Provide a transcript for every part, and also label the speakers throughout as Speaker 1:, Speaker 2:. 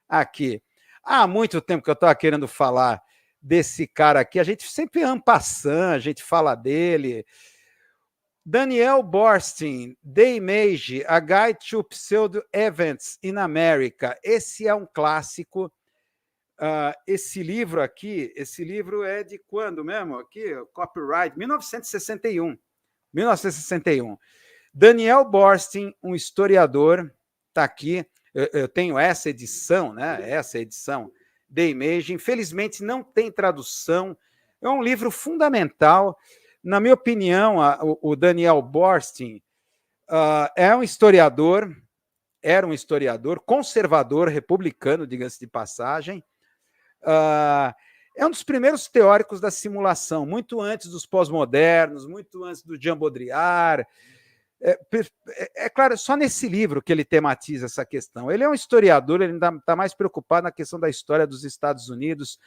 Speaker 1: aqui. Há muito tempo que eu estava querendo falar desse cara aqui, a gente sempre en passant, a gente fala dele. Daniel Boorstin, The Image, A Guide to Pseudo-Events in America. Esse é um clássico. Esse livro aqui, esse livro é de quando mesmo? Aqui, copyright, 1961. 1961. Daniel Boorstin, um historiador, está aqui. Eu tenho essa edição, né? Essa edição, The Image. Infelizmente, não tem tradução. É um livro fundamental. Na minha opinião, o Daniel Boorstin é um historiador, era um historiador conservador, republicano, diga-se de passagem. É um dos primeiros teóricos da simulação, muito antes dos pós-modernos, muito antes do Jean Baudrillard. É claro, só nesse livro que ele tematiza essa questão. Ele é um historiador, ele está mais preocupado na questão da história dos Estados Unidos,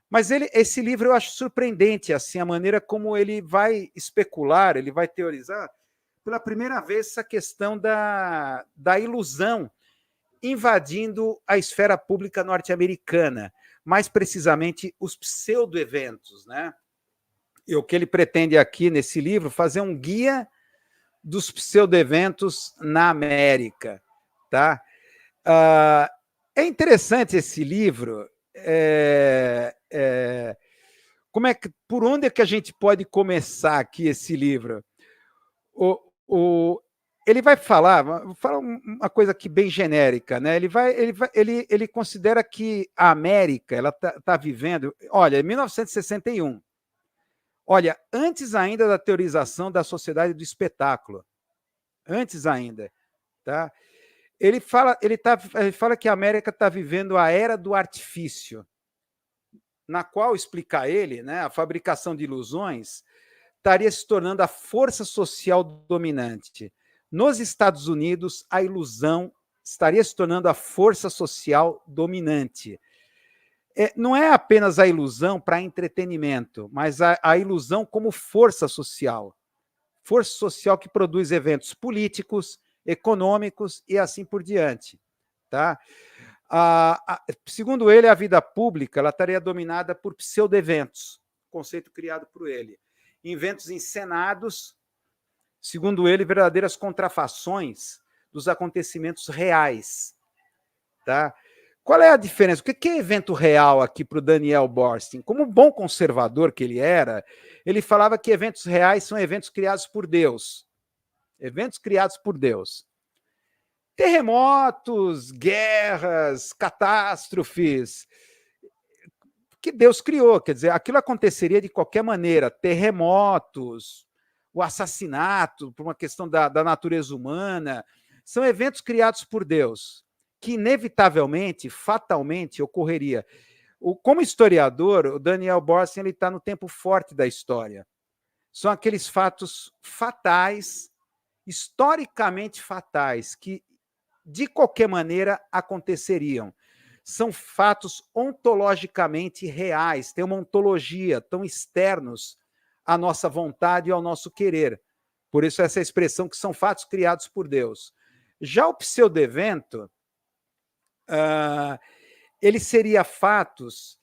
Speaker 1: mas esse livro eu acho surpreendente, assim, a maneira como ele vai especular, ele vai teorizar, pela primeira vez, essa questão da ilusão invadindo a esfera pública norte-americana, mais precisamente os pseudo-eventos, né? E o que ele pretende aqui nesse livro, fazer um guia dos pseudo-eventos na América, tá? É interessante esse livro. Por onde é que a gente pode começar aqui esse livro? Ele vai falar uma coisa aqui bem genérica, né? Ele considera que a América ela tá vivendo, olha, 1961. Olha, antes ainda da teorização da sociedade do espetáculo, antes ainda, tá? Ele fala que a América está vivendo a era do artifício, na qual, explica ele, né, a fabricação de ilusões estaria se tornando a força social dominante. Nos Estados Unidos, a ilusão estaria se tornando a força social dominante. Não é apenas a ilusão para entretenimento, mas a ilusão como força social que produz eventos políticos, econômicos e assim por diante. Tá? Segundo ele, a vida pública ela estaria dominada por pseudo-eventos, conceito criado por ele. Eventos encenados, segundo ele, verdadeiras contrafações dos acontecimentos reais. Tá? Qual é a diferença? O que é evento real aqui para o Daniel Boorstin? Como bom conservador que ele era, ele falava que eventos reais são eventos criados por Deus. Eventos criados por Deus. Terremotos, guerras, catástrofes, que Deus criou, quer dizer, aquilo aconteceria de qualquer maneira, terremotos, o assassinato, por uma questão da natureza humana, são eventos criados por Deus, que inevitavelmente, fatalmente, ocorreria. Como historiador, o Daniel Boorstin está no tempo forte da história. São aqueles fatos fatais, historicamente fatais, que de qualquer maneira aconteceriam. São fatos ontologicamente reais, têm uma ontologia, tão externos à nossa vontade e ao nosso querer. Por isso essa expressão que são fatos criados por Deus. Já o pseudo-evento, ele seria fatos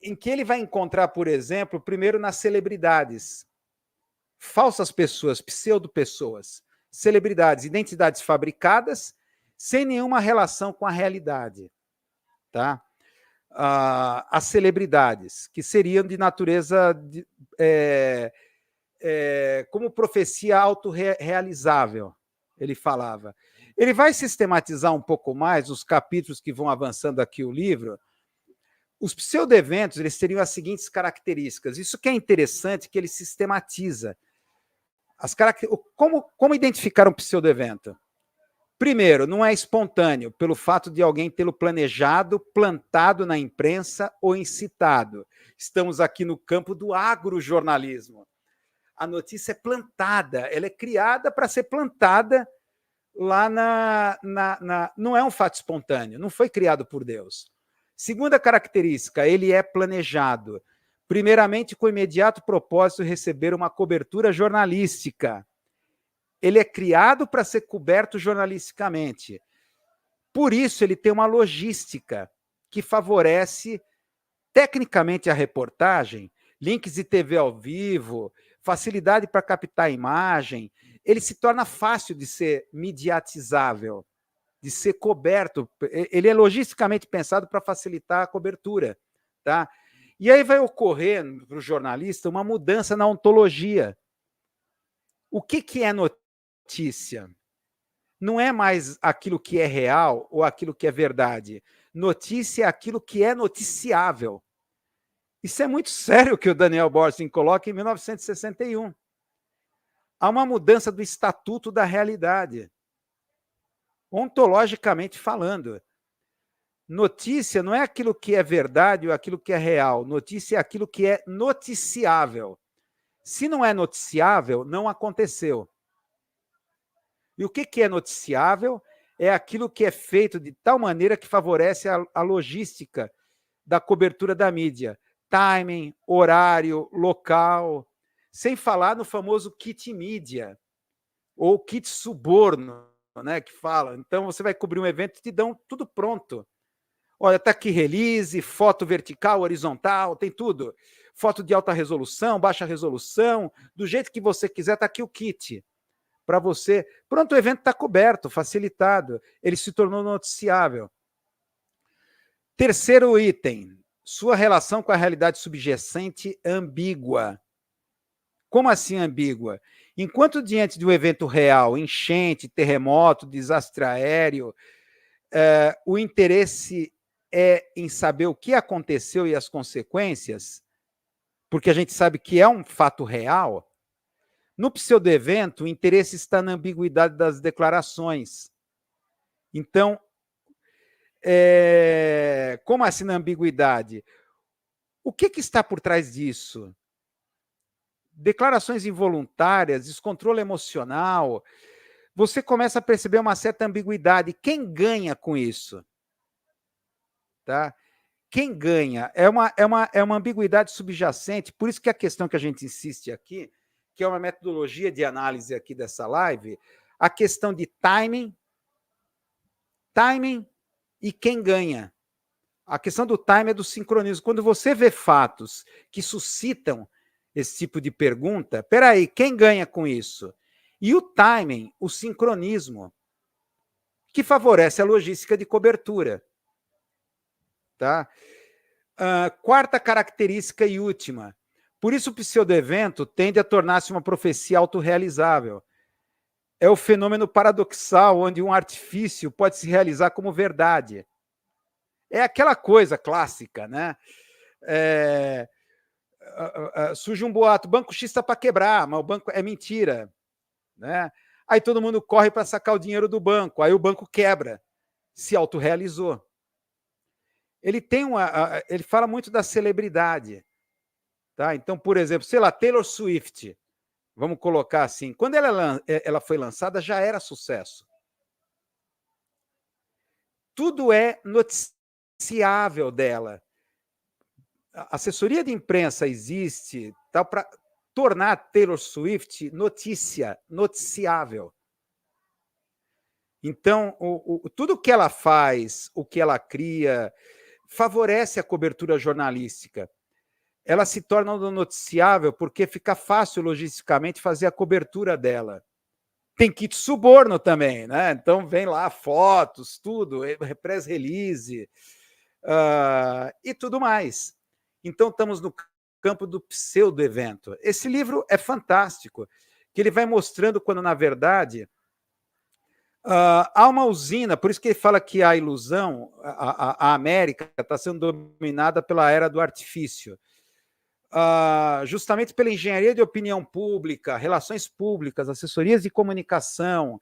Speaker 1: em que ele vai encontrar, por exemplo, primeiro nas celebridades, falsas pessoas, pseudo-pessoas, celebridades, identidades fabricadas, sem nenhuma relação com a realidade. Tá? As celebridades, que seriam de natureza como profecia autorrealizável, ele falava. Ele vai sistematizar um pouco mais os capítulos que vão avançando aqui o livro. Os pseudo-eventos eles teriam as seguintes características. Isso que é interessante, que ele sistematiza. Como identificar um pseudo-evento? Primeiro, não é espontâneo, pelo fato de alguém tê-lo planejado, plantado na imprensa ou incitado. Estamos aqui no campo do agrojornalismo. A notícia é plantada, ela é criada para ser plantada lá não é um fato espontâneo, não foi criado por Deus. Segunda característica, ele é planejado. Primeiramente, com o imediato propósito de receber uma cobertura jornalística. Ele é criado para ser coberto jornalisticamente. Por isso, ele tem uma logística que favorece tecnicamente a reportagem, links de TV ao vivo, facilidade para captar a imagem. Ele se torna fácil de ser mediatizável, de ser coberto. Ele é logisticamente pensado para facilitar a cobertura. Tá? E aí vai ocorrer para o jornalista uma mudança na ontologia. O que é notícia? Não é mais aquilo que é real ou aquilo que é verdade. Notícia é aquilo que é noticiável. Isso é muito sério que o Daniel Boorstin coloca em 1961. Há uma mudança do estatuto da realidade, ontologicamente falando. Notícia não é aquilo que é verdade ou aquilo que é real. Notícia é aquilo que é noticiável. Se não é noticiável, não aconteceu. E o que é noticiável? É aquilo que é feito de tal maneira que favorece a logística da cobertura da mídia. Timing, horário, local, sem falar no famoso kit mídia, ou kit suborno, né, que fala. Então, você vai cobrir um evento e te dão tudo pronto. Olha, está aqui release, foto vertical, horizontal, tem tudo. Foto de alta resolução, baixa resolução, do jeito que você quiser, está aqui o kit para você. Pronto, o evento está coberto, facilitado. Ele se tornou noticiável. Terceiro item, sua relação com a realidade subjacente ambígua. Como assim ambígua? Enquanto diante de um evento real, enchente, terremoto, desastre aéreo, o interesse é em saber o que aconteceu e as consequências, porque a gente sabe que é um fato real. No pseudo-evento, o interesse está na ambiguidade das declarações. Então, como assim na ambiguidade? O que está por trás disso? Declarações involuntárias, descontrole emocional. Você começa a perceber uma certa ambiguidade. Quem ganha com isso? Tá? Quem ganha? É uma ambiguidade subjacente, por isso que a questão que a gente insiste aqui, que é uma metodologia de análise aqui dessa live, a questão de timing e quem ganha. A questão do timing é do sincronismo. Quando você vê fatos que suscitam esse tipo de pergunta, peraí, quem ganha com isso? E o timing, o sincronismo, que favorece a logística de cobertura. Tá? Quarta característica e última. Por isso o pseudo-evento tende a tornar-se uma profecia autorrealizável. É o fenômeno paradoxal onde um artifício pode se realizar como verdade. É aquela coisa clássica, né? Surge um boato, o banco X está para quebrar, mas o banco é mentira. Né? Aí todo mundo corre para sacar o dinheiro do banco, aí o banco quebra, se autorrealizou. Ele fala muito da celebridade. Tá? Então, por exemplo, sei lá, Taylor Swift, vamos colocar assim, quando ela foi lançada, já era sucesso. Tudo é noticiável dela. A assessoria de imprensa existe para tornar Taylor Swift noticiável. Então, tudo que ela faz, o que ela cria, favorece a cobertura jornalística. Ela se torna noticiável porque fica fácil logisticamente fazer a cobertura dela. Tem kit suborno também, né? Então vem lá fotos, tudo, press release e tudo mais. Então estamos no campo do pseudo-evento. Esse livro é fantástico, que ele vai mostrando quando, na verdade, há uma usina, por isso que ele fala que a ilusão, a América está sendo dominada pela era do artifício. Justamente pela engenharia de opinião pública, relações públicas, assessorias de comunicação,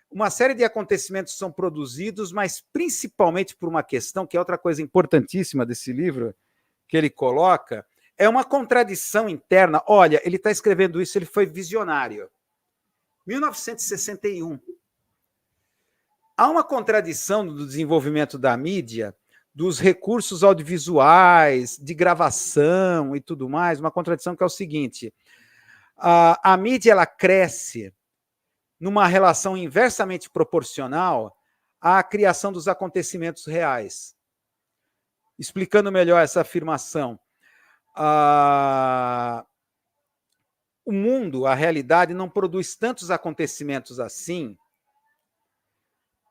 Speaker 1: uma série de acontecimentos são produzidos, mas principalmente por uma questão, que é outra coisa importantíssima desse livro, que ele coloca, é uma contradição interna. Olha, ele está escrevendo isso, ele foi visionário. 1961. Há uma contradição do desenvolvimento da mídia, dos recursos audiovisuais, de gravação e tudo mais, uma contradição que é o seguinte: a mídia ela cresce numa relação inversamente proporcional à criação dos acontecimentos reais. Explicando melhor essa afirmação, o mundo, a realidade, não produz tantos acontecimentos assim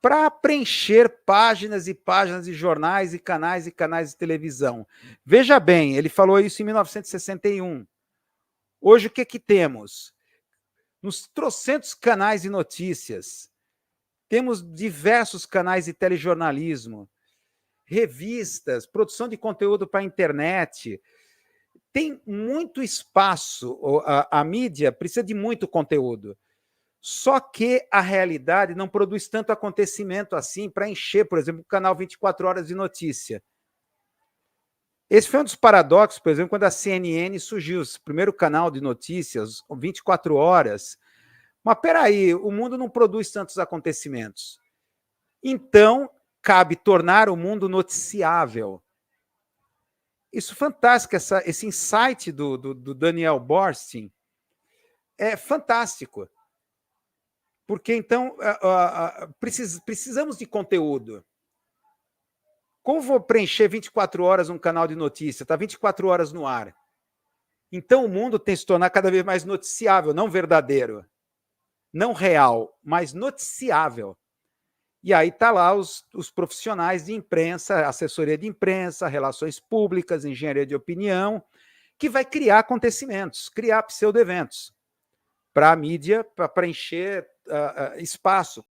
Speaker 1: para preencher páginas e páginas de jornais e canais de televisão. Veja bem, ele falou isso em 1961. Hoje, o que temos? Nos trocentos canais de notícias, temos diversos canais de telejornalismo, revistas, produção de conteúdo para a internet. Tem muito espaço, a mídia precisa de muito conteúdo. Só que a realidade não produz tanto acontecimento assim para encher, por exemplo, o canal 24 horas de notícia. Esse foi um dos paradoxos, por exemplo, quando a CNN surgiu, o primeiro canal de notícias, 24 horas. Mas peraí, o mundo não produz tantos acontecimentos. Então, cabe tornar o mundo noticiável. Isso é fantástico, esse insight do Daniel Boorstin é fantástico. Porque, então, precisamos de conteúdo. Como vou preencher 24 horas um canal de notícia? Está 24 horas no ar. Então, o mundo tem que se tornar cada vez mais noticiável, não verdadeiro, não real, mas noticiável. E aí está lá os profissionais de imprensa, assessoria de imprensa, relações públicas, engenharia de opinião, que vai criar acontecimentos, criar pseudo-eventos para a mídia, para preencher espaço.